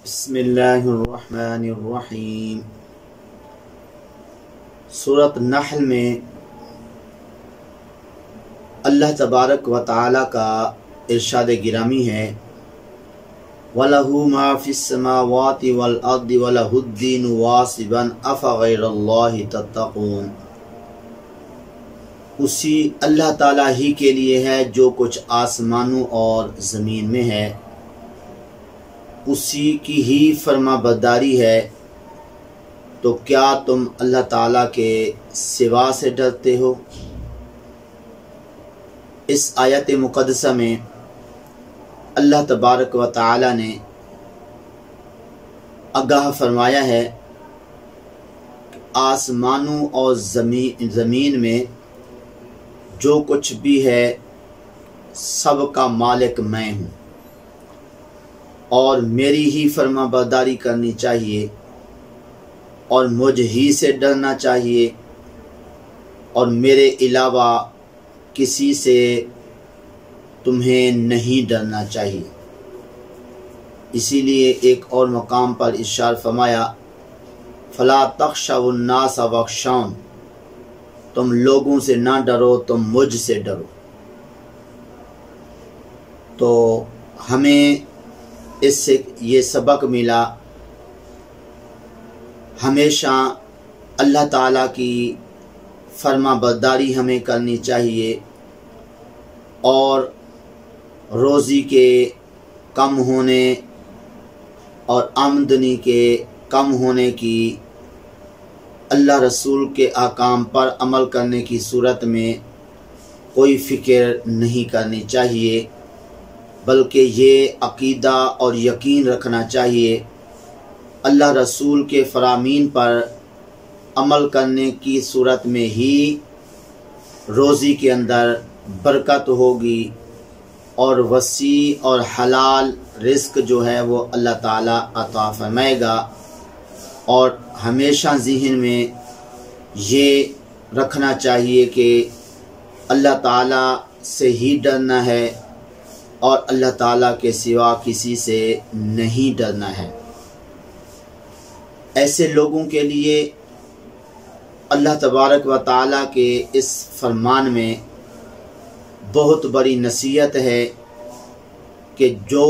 بسم اللہ الرحمن الرحیم۔ سورۃ نحل میں اللہ تبارک و تعالی کا ارشاد گرامی ہے وَلَهُ مَا فِي السَّمَاوَاتِ وَالْأَرْضِ وَلَهُ الدِّينُ وَاصِبًا أَفَغَيْرَ اللَّهِ تَتَّقُونَ۔ اسی اللہ تعالیٰ ہی کے لیے ہے جو کچھ آسمانوں اور زمین میں ہے، اسی کی ہی فرما برداری ہے، تو کیا تم اللہ تعالیٰ کے سوا سے ڈرتے ہو؟ اس آیت مقدسہ میں اللہ تبارک و تعالی نے آگاہ فرمایا ہے کہ آسمانوں اور زمین میں جو کچھ بھی ہے سب کا مالک میں ہوں، اور میری ہی فرما برداری کرنی چاہیے اور مجھ ہی سے ڈرنا چاہیے، اور میرے علاوہ کسی سے تمہیں نہیں ڈرنا چاہیے۔ اسی لیے ایک اور مقام پر ارشاد فرمایا فَلَا تَخْشَوُا النَّاسَ وَاخْشَوْنِ، تم لوگوں سے نہ ڈرو، تم مجھ سے ڈرو۔ تو ہمیں اس سے یہ سبق ملا، ہمیشہ اللہ تعالیٰ کی فرما برداری ہمیں کرنی چاہیے، اور روزی کے کم ہونے اور آمدنی کے کم ہونے کی اللہ رسول کے احکام پر عمل کرنے کی صورت میں کوئی فکر نہیں کرنی چاہیے، بلکہ یہ عقیدہ اور یقین رکھنا چاہیے اللہ رسول کے فرامین پر عمل کرنے کی صورت میں ہی روزی کے اندر برکت ہوگی، اور وسیع اور حلال رزق جو ہے وہ اللہ تعالیٰ عطا فرمائے گا۔ اور ہمیشہ ذہن میں یہ رکھنا چاہیے کہ اللہ تعالیٰ سے ہی ڈرنا ہے اور اللہ تعالیٰ کے سوا کسی سے نہیں ڈرنا ہے۔ ایسے لوگوں کے لیے اللہ تبارک و تعالیٰ کے اس فرمان میں بہت بڑی نصیحت ہے کہ جو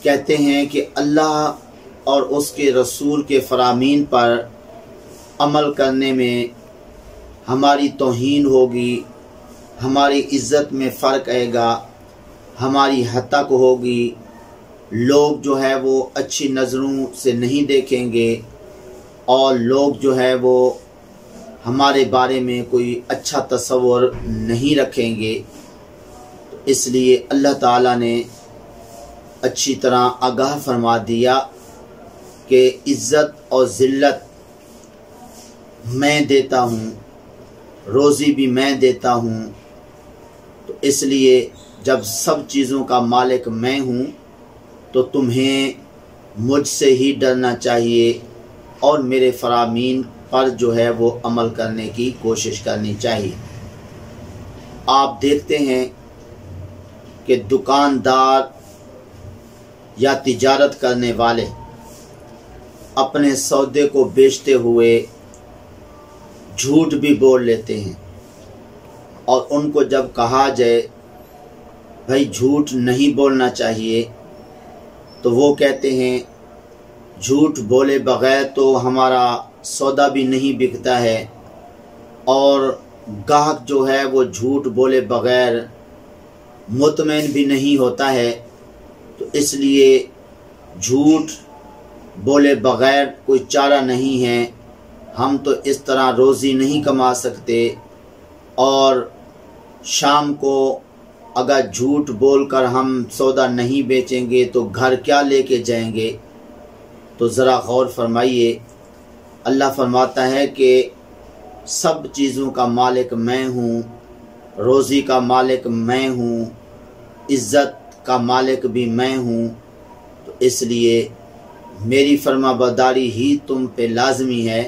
کہتے ہیں کہ اللہ اور اس کے رسول کے فرامین پر عمل کرنے میں ہماری توہین ہوگی، ہماری عزت میں فرق آئے گا، ہماری ہتک ہوگی، لوگ جو ہے وہ اچھی نظروں سے نہیں دیکھیں گے، اور لوگ جو ہے وہ ہمارے بارے میں کوئی اچھا تصور نہیں رکھیں گے۔ اس لیے اللہ تعالیٰ نے اچھی طرح آگاہ فرما دیا کہ عزت اور ذلت میں دیتا ہوں، روزی بھی میں دیتا ہوں، تو اس لیے جب سب چیزوں کا مالک میں ہوں تو تمہیں مجھ سے ہی ڈرنا چاہیے اور میرے فرامین پر جو ہے وہ عمل کرنے کی کوشش کرنی چاہیے۔ آپ دیکھتے ہیں کہ دکاندار یا تجارت کرنے والے اپنے سودے کو بیچتے ہوئے جھوٹ بھی بول لیتے ہیں، اور ان کو جب کہا جائے بھائی جھوٹ نہیں بولنا چاہیے تو وہ کہتے ہیں جھوٹ بولے بغیر تو ہمارا سودا بھی نہیں بکتا ہے، اور گاہک جو ہے وہ جھوٹ بولے بغیر مطمئن بھی نہیں ہوتا ہے، تو اس لیے جھوٹ بولے بغیر کوئی چارہ نہیں ہے، ہم تو اس طرح روزی نہیں کما سکتے، اور شام کو اگر جھوٹ بول کر ہم سودا نہیں بیچیں گے تو گھر کیا لے کے جائیں گے؟ تو ذرا غور فرمائیے، اللہ فرماتا ہے کہ سب چیزوں کا مالک میں ہوں، روزی کا مالک میں ہوں، عزت کا مالک بھی میں ہوں، تو اس لیے میری فرما برداری ہی تم پہ لازمی ہے۔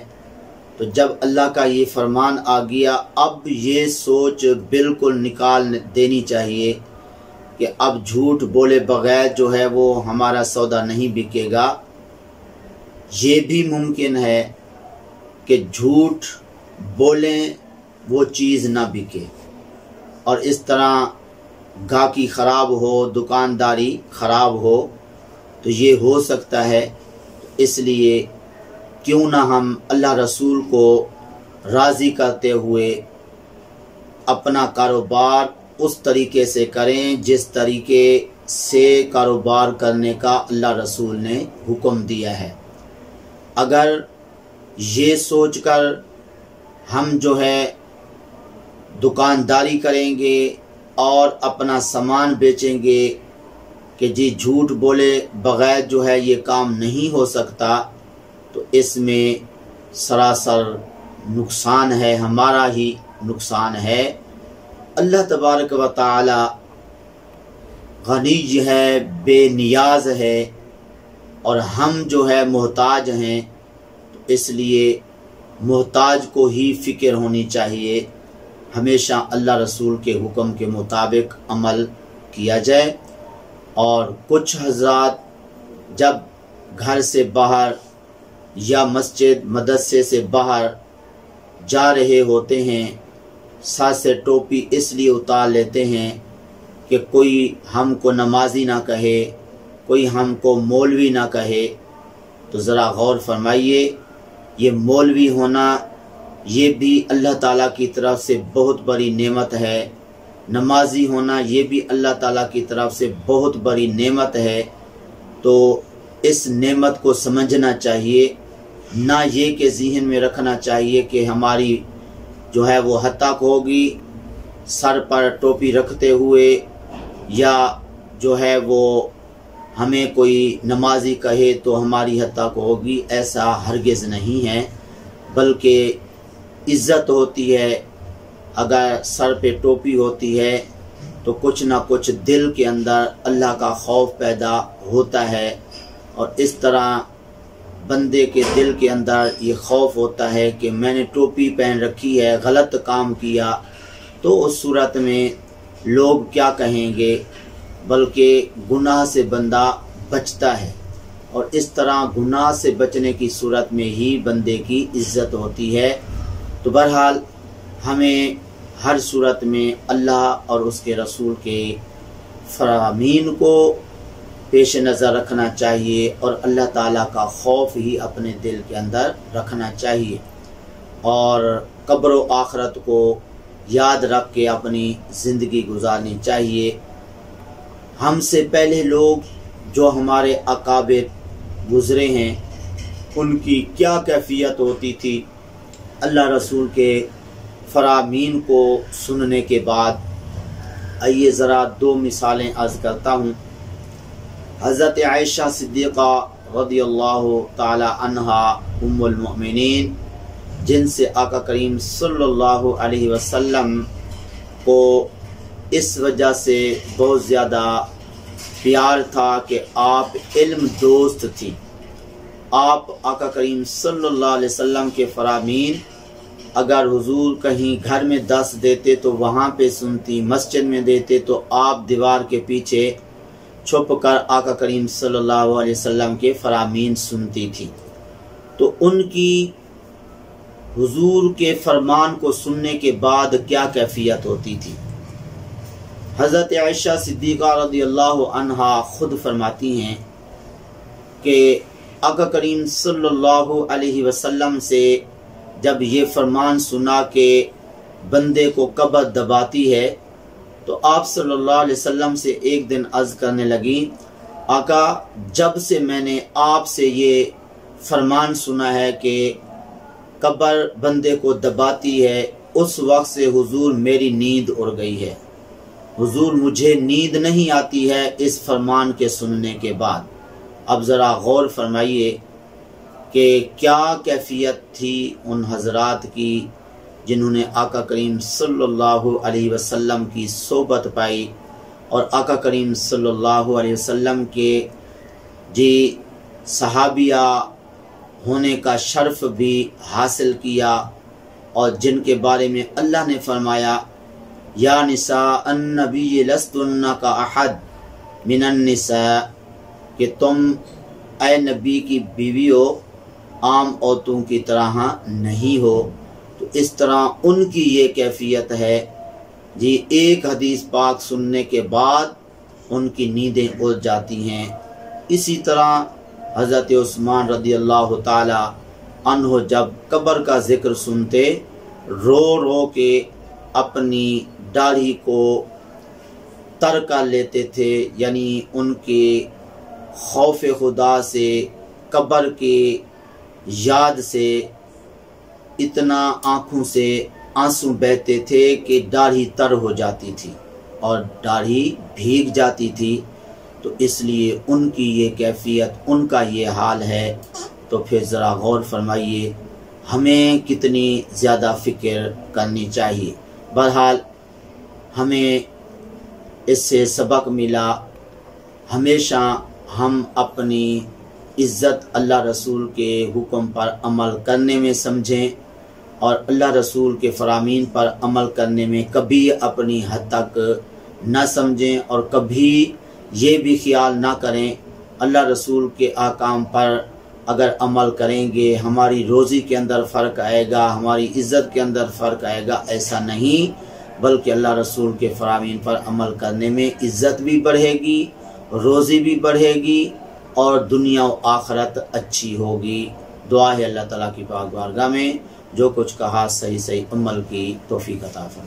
تو جب اللہ کا یہ فرمان آ گیا، اب یہ سوچ بالکل نکال دینی چاہیے کہ اب جھوٹ بولے بغیر جو ہے وہ ہمارا سودا نہیں بکے گا، یہ بھی ممکن ہے کہ جھوٹ بولیں وہ چیز نہ بکے، اور اس طرح گاہکی خراب ہو، دکانداری خراب ہو، تو یہ ہو سکتا ہے۔ اس لیے کیوں نہ ہم اللہ رسول کو راضی کرتے ہوئے اپنا کاروبار اس طریقے سے کریں جس طریقے سے کاروبار کرنے کا اللہ رسول نے حکم دیا ہے۔ اگر یہ سوچ کر ہم جو ہے دکانداری کریں گے اور اپنا سامان بیچیں گے کہ جی جھوٹ بولے بغیر جو ہے یہ کام نہیں ہو سکتا، تو اس میں سراسر نقصان ہے، ہمارا ہی نقصان ہے۔ اللہ تبارک و تعالی غنی ہے، بے نیاز ہے، اور ہم جو ہے محتاج ہیں، تو اس لیے محتاج کو ہی فکر ہونی چاہیے، ہمیشہ اللہ رسول کے حکم کے مطابق عمل کیا جائے۔ اور کچھ حضرات جب گھر سے باہر یا مسجد مدرسے سے باہر جا رہے ہوتے ہیں، سر سے ٹوپی اس لیے اتار لیتے ہیں کہ کوئی ہم کو نمازی نہ کہے، کوئی ہم کو مولوی نہ کہے، تو ذرا غور فرمائیے، یہ مولوی ہونا یہ بھی اللہ تعالیٰ کی طرف سے بہت بڑی نعمت ہے، نمازی ہونا یہ بھی اللہ تعالیٰ کی طرف سے بہت بڑی نعمت ہے۔ تو اس نعمت کو سمجھنا چاہیے، نہ یہ کہ ذہن میں رکھنا چاہیے کہ ہماری جو ہے وہ ہتک ہوگی سر پر ٹوپی رکھتے ہوئے، یا جو ہے وہ ہمیں کوئی نمازی کہے تو ہماری ہتک ہوگی، ایسا ہرگز نہیں ہے، بلکہ عزت ہوتی ہے۔ اگر سر پہ ٹوپی ہوتی ہے تو کچھ نہ کچھ دل کے اندر اللہ کا خوف پیدا ہوتا ہے، اور اس طرح بندے کے دل کے اندر یہ خوف ہوتا ہے کہ میں نے ٹوپی پہن رکھی ہے، غلط کام کیا تو اس صورت میں لوگ کیا کہیں گے، بلکہ گناہ سے بندہ بچتا ہے، اور اس طرح گناہ سے بچنے کی صورت میں ہی بندے کی عزت ہوتی ہے۔ تو بہرحال ہمیں ہر صورت میں اللہ اور اس کے رسول کے فرامین کو پیش نظر رکھنا چاہیے، اور اللہ تعالیٰ کا خوف ہی اپنے دل کے اندر رکھنا چاہیے، اور قبر و آخرت کو یاد رکھ کے اپنی زندگی گزارنی چاہیے۔ ہم سے پہلے لوگ جو ہمارے اکابر گزرے ہیں، ان کی کیا کیفیت ہوتی تھی، اللہ رسول کے فرامین کو سننے کے بعد۔ آئیے ذرا دو مثالیں عرض کرتا ہوں۔ حضرت عائشہ صدیقہ رضی اللہ تعالی عنہا ام المؤمنین، جن سے آقا کریم صلی اللہ علیہ وسلم کو اس وجہ سے بہت زیادہ پیار تھا کہ آپ علم دوست تھی۔ آپ آقا کریم صلی اللہ علیہ وسلم کے فرامین اگر حضور کہیں گھر میں دس دیتے تو وہاں پہ سنتی، مسجد میں دیتے تو آپ دیوار کے پیچھے چھپ کر آقا کریم صلی اللہ علیہ وسلم کے فرامین سنتی تھی۔ تو ان کی حضور کے فرمان کو سننے کے بعد کیا کیفیت ہوتی تھی۔ حضرت عائشہ صدیقہ رضی اللہ عنہا خود فرماتی ہیں کہ آقا کریم صلی اللہ علیہ وسلم سے جب یہ فرمان سنا کہ بندے کو قبر دباتی ہے، تو آپ صلی اللہ علیہ وسلم سے ایک دن عرض کرنے لگی، آقا جب سے میں نے آپ سے یہ فرمان سنا ہے کہ قبر بندے کو دباتی ہے، اس وقت سے حضور میری نیند اڑ گئی ہے، حضور مجھے نیند نہیں آتی ہے اس فرمان کے سننے کے بعد۔ اب ذرا غور فرمائیے کہ کیا کیفیت تھی ان حضرات کی جنہوں نے آقا کریم صلی اللہ علیہ وسلم کی صحبت پائی، اور آقا کریم صلی اللہ علیہ وسلم کے صحابیہ ہونے کا شرف بھی حاصل کیا، اور جن کے بارے میں اللہ نے فرمایا یا نساء النبی لستن کا احد من النساء، کہ تم اے نبی کی بیوی ہو، عام عورتوں کی طرح نہیں ہو۔ تو اس طرح ان کی یہ کیفیت ہے جی، ایک حدیث پاک سننے کے بعد ان کی نیندیں اڑ جاتی ہیں۔ اسی طرح حضرت عثمان رضی اللہ تعالی عنہ جب قبر کا ذکر سنتے رو رو کے اپنی داڑھی کو تر کر لیتے تھے، یعنی ان کے خوف خدا سے، قبر کی یاد سے اتنا آنکھوں سے آنسو بہتے تھے کہ داڑھی تر ہو جاتی تھی اور داڑھی بھیگ جاتی تھی۔ تو اس لیے ان کی یہ کیفیت، ان کا یہ حال ہے۔ تو پھر ذرا غور فرمائیے ہمیں کتنی زیادہ فکر کرنی چاہیے۔ بہرحال ہمیں اس سے سبق ملا، ہمیشہ ہم اپنی عزت اللہ رسول کے حکم پر عمل کرنے میں سمجھیں، اور اللہ رسول کے فرامین پر عمل کرنے میں کبھی اپنی حد تک نہ سمجھیں، اور کبھی یہ بھی خیال نہ کریں اللہ رسول کے احکام پر اگر عمل کریں گے ہماری روزی کے اندر فرق آئے گا، ہماری عزت کے اندر فرق آئے گا۔ ایسا نہیں، بلکہ اللہ رسول کے فرامین پر عمل کرنے میں عزت بھی بڑھے گی، روزی بھی بڑھے گی، اور دنیا و آخرت اچھی ہوگی۔ دعا ہے اللہ تعالیٰ کی پاک بارگاہ میں جو کچھ کہا صحیح عمل کی توفیق عطا فرمائے۔